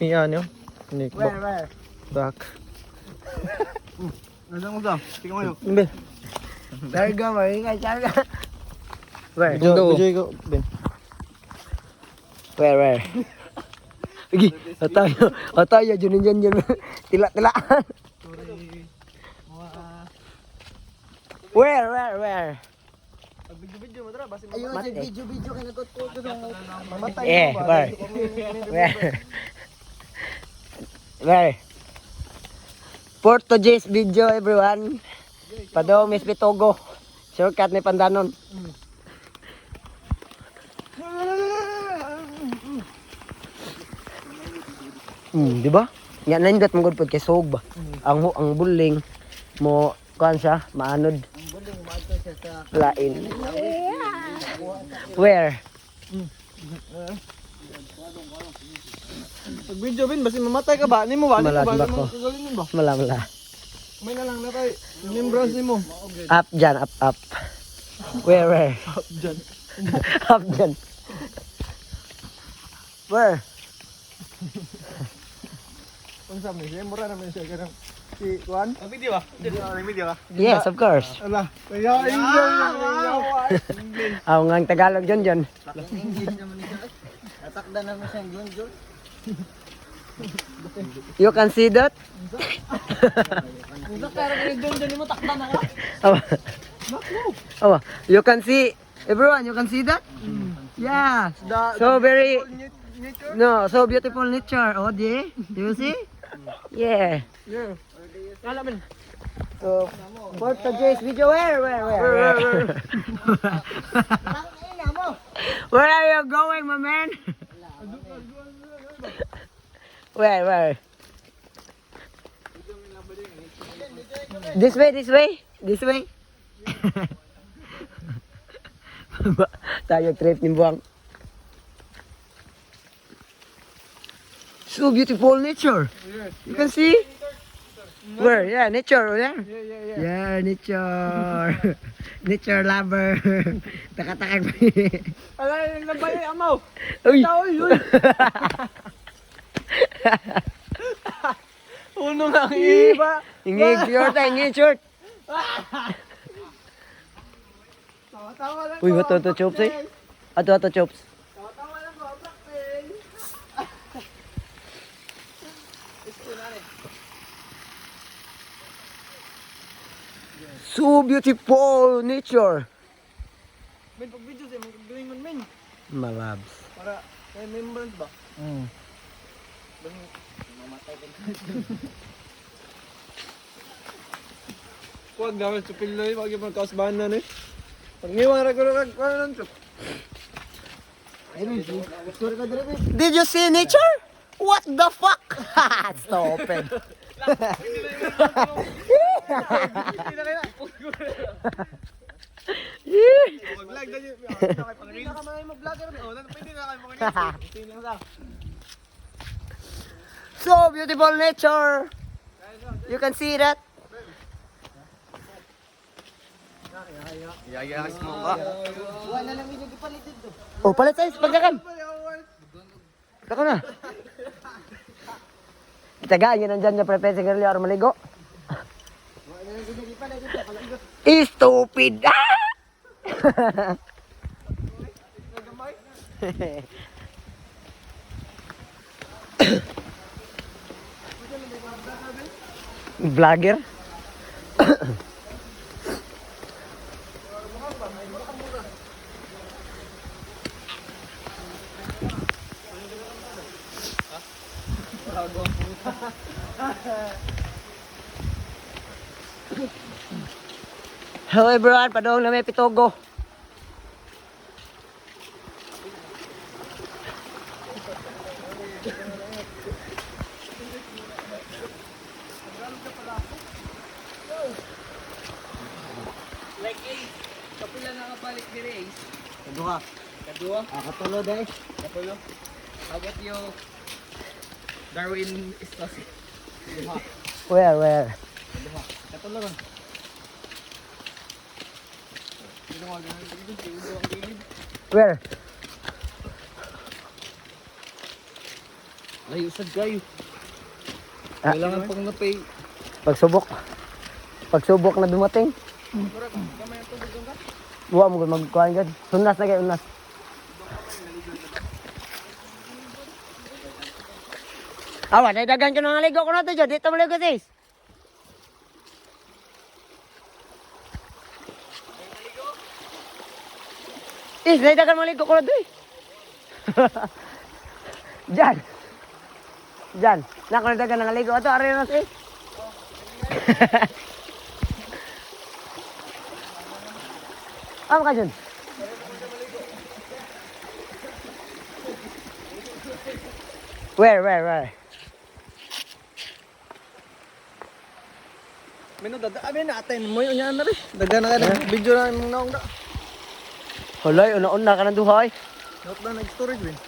Iyan yun. Nick Where? back. Nasaan mo daw? Tingnan mo yun. Imbe. Larga mo, ingay, larga. Where? Bijoy ko. Ben. Where? Lagi, atayo, dyan. Tila-tilaan. Where? Video mo tara. Ayun, sa video kay nagkot-kot doon. Mamatay Where? Portuguese video, everyone. Padaw, Miss Pitogo. Shortcut ni Pandanon. Di ba? Yan na indot mong pod kay sog ba? Ang buling mo kuan siya, maanod. Ang buling maadto siya sa lain. Where? Pag video bin, basi mamatay ka ba? Ni mo ba? Malas ba ko? Kagalingin ba? Mala. May na lang na kay remembrance mo. Up dyan, up. Where? Diyan. Up dyan. Where? Unsa mo siya? Mura naman siya kanang si Juan. Ang video ba? Ang video ka. Yes, of course. Ala, kaya English. Ako nga ang Tagalog dyan. Natakda naman siya ang John. You can see that? Kung karang ni John mo takda na ka. You can see, everyone, you can see that? Yeah. So very, so beautiful nature. Oh, do you see? Yeah. Yeah. Kala man. So, Portuguese video, where? Where are you going, my man? Where? This way. Tayo trip ni Buang. So beautiful nature. You can see? Where? Yeah, nature. Yeah. Yeah, nature. Nature lover. Takatakag. Ala, yung nabay amaw. Uy. Tao yun. Uno nga ang iba. Ingig short. Tawa-tawa lang. Uy, ato chops eh. Ato chops. Tawa-tawa lang ko, Blackpink. So beautiful nature. Men, pag video siya, mag-doing man men. Malabs. Para, may remembrance ba? Huwag naman sa Pinoy, wag yung magkausbahan eh. Pag ngiwang ragurag, ano lang ito? Did you see nature? What the fuck? Stupid. Mag-vlog na yun. Hindi na ka mag-vlogger. Pwede na kayo mag-vlogger. So beautiful nature. You can see that. Iyayakas mo ka. Oh, palit size pagkakan. Tako na. Tagaan yun nandyan na prepensi girl yung maligo. Stupid! Ah! Vlogger? Hello everyone, padong na may Pitogo. Like Ace, kapila na kabalik ni Ace. Kaduha. Kadua, Katulo dahil. kapulo. How about yung Darwin Istosi? Where? Katulo ron. Where? Layo sad kayo. Ah. Kailangan pang napay. Pagsubok na dumating. Buwa mo magkuhan gud. Sunas na kayo, unas. Awa, dagan ko na nga ligo ko na to, Jod. Dito mo ligo, sis. Sis, dagan mo ligo ko na to, eh. Diyan. Nako na dagan na ligo. Ito, ari na, sis. Ano ka dyan? Where? May nadadaamin natin mo yun yan na rin. Dagan na ka ng video na yung naong na. Hoy, una-una ka ng duhay. Not na nag-storage rin.